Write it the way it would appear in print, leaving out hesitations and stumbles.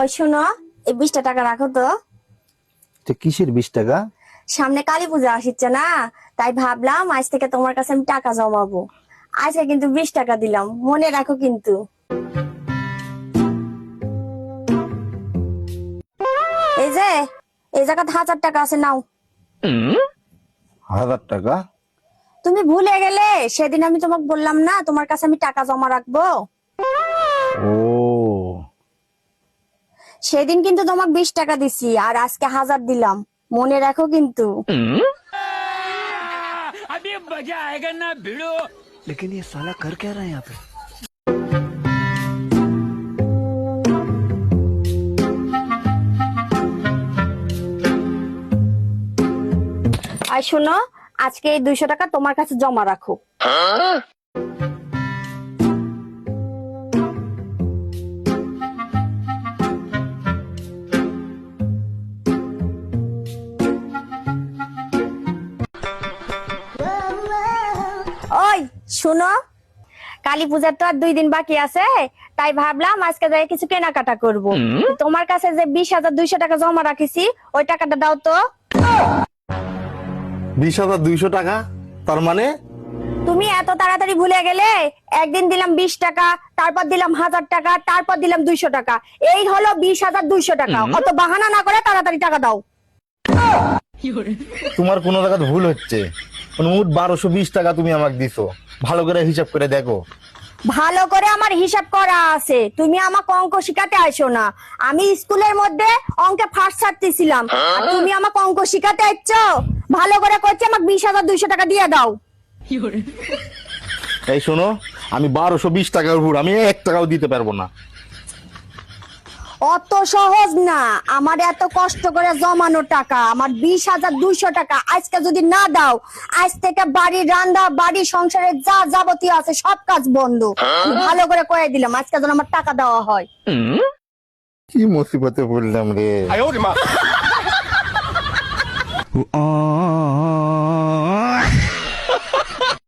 ওই শোনো, এই 20টা টাকা রাখো তো। তো কিসের 20 টাকা? সামনে কালী পূজা আসছে না, তাই ভাবলাম আজ থেকে তোমার কাছে আমি টাকা জমাবো। আজকে কিন্তু 20 টাকা দিলাম, মনে রাখো কিন্তু। এই যে এই জায়গাতে 1000 টাকা আছে, নাও। 1000 টাকা? তুমি ভুলে গেলে সেদিন আমি তোমাকে বললাম না তোমার কাছে আমি টাকা জমা রাখবো। ও, সেদিন কিন্তু তোমাকে 20 টাকা দিছি আর আজকে 1000 দিলাম, মনে রাখো কিন্তু। अभी मजा आएगा ना भिड़ो। लेकिन ये साला कर क्या रहा है यहाँ पे? আর শোনো, আজকে এই 200 টাকা তোমার কাছে জমা রাখো। ওই শোনো, কালী পূজার তো আর 2 দিন বাকি আছে, তাই ভাবলাম আজকে যাই কিছু কেনাকাটা করব। তোমার কাছে যে 20,200 টাকা জমা রাখিছি ওই টাকাটা দাও তো। 20,200 টাকা? তার মানে তুমি এত তাড়াতাড়ি ভুলে গেলে, একদিন দিলাম 20 টাকা, তারপর দিলাম 1000 টাকা, তারপর দিলাম 200 টাকা, এই হলো 20,200 টাকা। অত বাহানা না করে তাড়াতাড়ি টাকা দাও। তোমার কোন জায়গায় ভুল হচ্ছে। মোট 1220 টাকা তুমি আমাকে দিছো, ভালো করে হিসাব করে দেখো। ভালো করে আমার হিসাব করা আছে, তুমি আমাকে অঙ্ক শিখাতে আইছো না। আমি স্কুলের মধ্যে অঙ্কে ফার্স্ট ছাড়তেছিলাম, আর তুমি আমাকে অঙ্ক শিখাতে আইছো। ভালো করে করছে, আমাকে 20,200 টাকা দিয়ে দাও। এই শোনো, আমি 1220 টাকার উপর আমি 1 টাকাও দিতে পারবো না। অত সহজ না, আমার এত কষ্ট করে জমানো টাকা, আমার 20,200 টাকা আজকে যদি না দাও, আজ থেকে বাড়ির রান্না, বাড়ি সংসারের যা যাবতীয় আছে সব কাজ বন্ধ। ভালো করে কয়ে দিলাম, আজকে যেন আমার টাকা দেওয়া হয়। কি মুসিবতে পড়লাম রে।